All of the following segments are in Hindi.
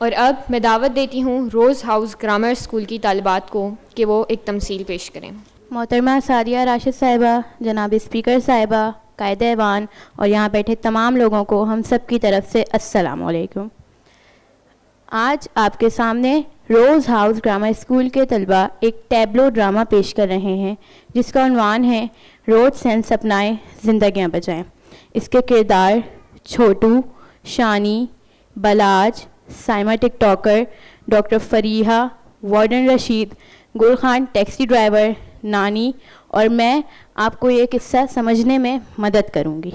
और अब मैं दावत देती हूँ रोज़ हाउस ग्रामर स्कूल की तालिबात को कि वो एक तमसील पेश करें। मोहतरमा सादिया राशिद साहिबा, जनाब स्पीकर साहिबा, कायदे ऐवान और यहाँ बैठे तमाम लोगों को हम सब की तरफ से अस्सलाम वालेकुम। आज आपके सामने रोज़ हाउस ग्रामर स्कूल के तलबा एक टैब्लो ड्रामा पेश कर रहे हैं जिसका उन्वान है रोड सेंस अपनाएं ज़िंदगियाँ बचाएं। इसके किरदार Chhotu, Shani, Balaj, Saima TikToker, doctor Fariha, warden Rashid, Gul Khan taxi driver, नानी और मैं आपको ये किस्सा समझने में मदद करूँगी।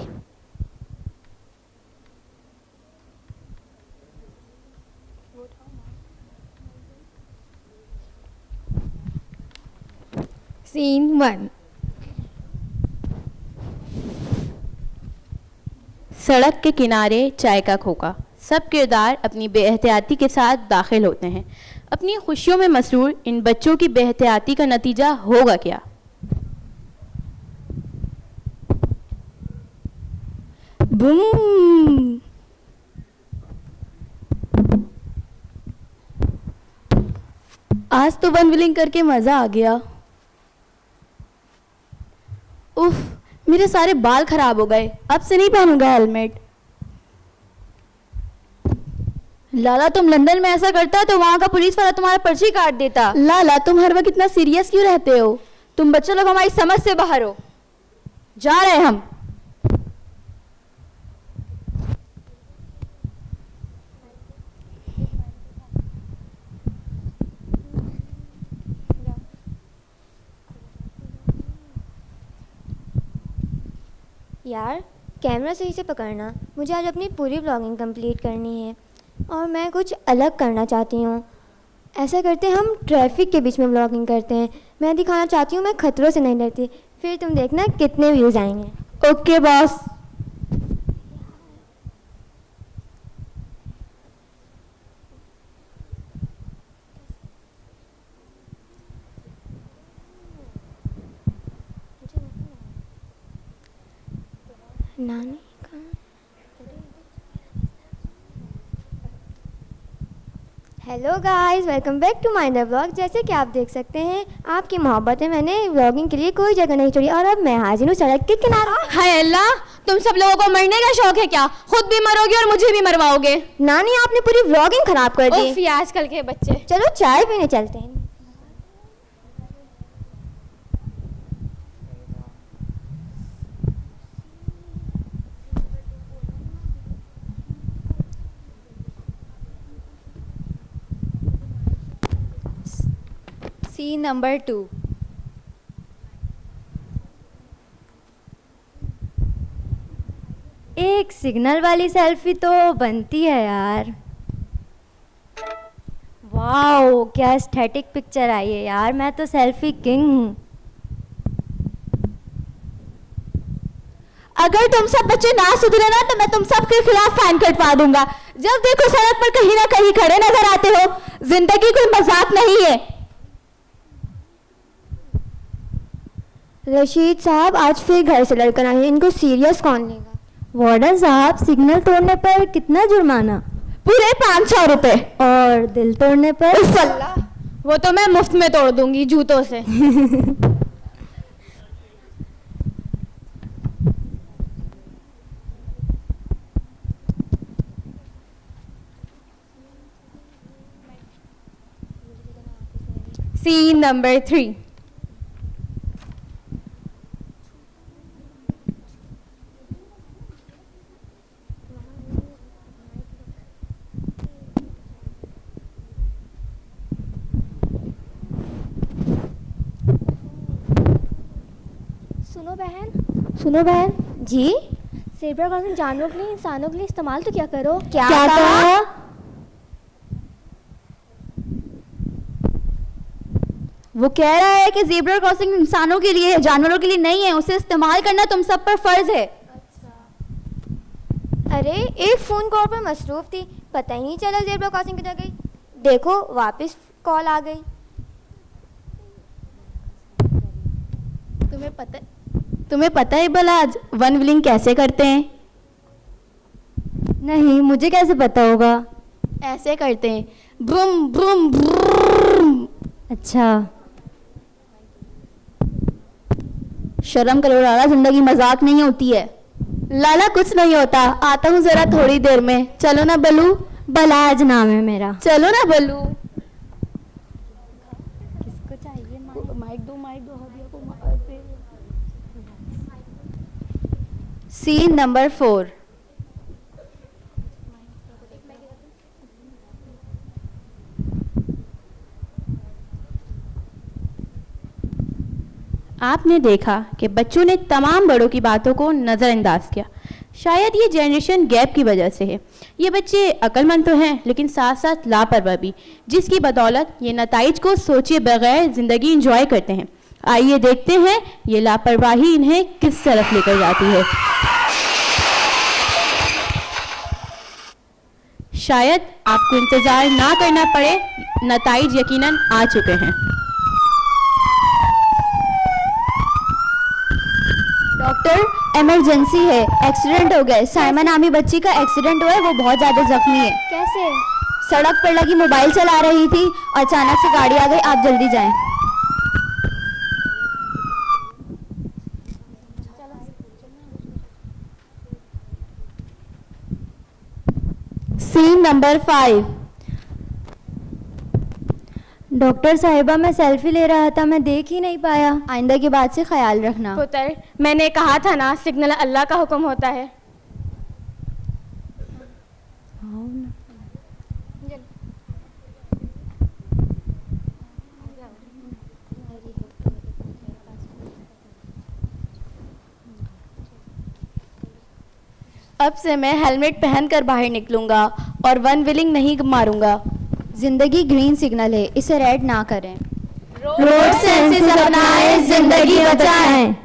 सीन 1। सड़क के किनारे चाय का खोखा। सब किरदार अपनी बेहतियाती के साथ दाखिल होते हैं। अपनी खुशियों में मसरूर इन बच्चों की बेहतियाती का नतीजा होगा क्या? बूम। आज तो वन व्हीलिंग करके मजा आ गया। उफ, मेरे सारे बाल खराब हो गए। अब से नहीं पहनूंगा हेलमेट। लाला, तुम लंदन में ऐसा करता तो वहाँ का पुलिस वाला तुम्हारा पर्ची काट देता। लाला, तुम हर वक्त इतना सीरियस क्यों रहते हो? तुम बच्चे लोग हमारी समझ से बाहर हो। जा रहे हम। यार, कैमरा सही से पकड़ना। मुझे आज अपनी पूरी ब्लॉगिंग कंप्लीट करनी है और मैं कुछ अलग करना चाहती हूँ। ऐसा करते हैं, हम ट्रैफिक के बीच में ब्लॉगिंग करते हैं। मैं दिखाना चाहती हूँ मैं खतरों से नहीं डरती। फिर तुम देखना कितने व्यूज़ आएंगे। Okay boss. नानी hello guys, welcome back to my vlog. जैसे कि आप देख सकते हैं, आपकी मोहब्बत में मैंने व्लॉगिंग के लिए कोई जगह नहीं छोड़ी और अब मैं हाजिर हूँ सड़क के किनारे। हाय अल्लाह, तुम सब लोगों को मरने का शौक है क्या? खुद भी मरोगे और मुझे भी मरवाओगे। नानी, आपने पूरी व्लॉगिंग खराब कर दी। उफ, ये आजकल के बच्चे। चलो चाय पीने चलते हैं। Scene number 2। एक सिग्नल वाली सेल्फी तो बनती है यार। वाओ, क्या एस्थेटिक पिक्चर आई है यार। मैं तो सेल्फी किंग हूँ। अगर तुम सब बच्चे ना सुधरे ना तो मैं तुम सब के खिलाफ फाइन कटवा दूंगा। जब देखो सड़क पर कहीं ना कहीं खड़े नजर आते हो। जिंदगी कोई मजाक नहीं है। रशीद साहब आज फिर घर से लड़कर आए हैं। इनको सीरियस कौन लेगा? वार्डन साहब, सिग्नल तोड़ने पर कितना जुर्माना? पूरे 500 रुपए। और दिल तोड़ने पर? अल्लाह, वो तो मैं मुफ्त में तोड़ दूंगी जूतों से। Scene number 3। सुनो बहन जी, ज़ेब्रा क्रॉसिंग जानवरों के लिए इंसानों के लिए इस्तेमाल तो क्या करो। क्या कहा? वो कह रहा है कि ज़ेब्रा क्रॉसिंग इंसानों के लिए है, जानवरों के लिए नहीं है। उसे इस्तेमाल करना तुम सब पर फर्ज है। अरे, एक फ़ोन कॉल पर मसरूफ़ थी, पता ही नहीं चला ज़ेब्रा क्रॉसिंग किधर गई। देखो, वापस कॉल आ गई। तुम्हें पता है बलाज वन व्हीलिंग कैसे करते हैं? नहीं, मुझे कैसे पता होगा? ऐसे करते हैं, ब्रूम ब्रूम ब्रूम। अच्छा, शर्म करो लाला, जिंदगी मजाक नहीं होती है। लाला कुछ नहीं होता, आता हूँ जरा थोड़ी देर में। चलो ना बलू। बलाज नाम है मेरा। चलो ना बलू। किसको चाहिए माइक दो हदिया को। Scene number 4। आपने देखा कि बच्चों ने तमाम बड़ों की बातों को नज़रअंदाज किया। शायद ये जनरेशन गैप की वजह से है। ये बच्चे अक्लमंद तो हैं लेकिन साथ साथ लापरवाह भी, जिसकी बदौलत ये नताइज को सोचे बगैर ज़िंदगी इंजॉय करते हैं। आइए देखते हैं ये लापरवाही इन्हें किस तरफ लेकर जाती है। शायद आपको इंतज़ार ना करना पड़े, नताइज यकीनन आ चुके हैं। डॉक्टर, इमरजेंसी है, एक्सीडेंट हो गया। साइमन नामी बच्ची का एक्सीडेंट हुआ है, वो बहुत ज़्यादा जख्मी है। कैसे? सड़क पर लगी मोबाइल चला रही थी, अचानक से गाड़ी आ गई। आप जल्दी जाएं। Scene number 5। डॉक्टर साहिबा, मैं सेल्फी ले रहा था, मैं देख ही नहीं पाया। आइंदा की बात से ख्याल रखना। पुत्र, मैंने कहा था ना, सिग्नल अल्लाह का हुक्म होता है। अब से मैं हेलमेट पहनकर बाहर निकलूंगा और वन व्हीलिंग नहीं मारूंगा। जिंदगी ग्रीन सिग्नल है, इसे रेड ना करें। रोड सेंसेस अपनाएं, जिंदगी बचाएं।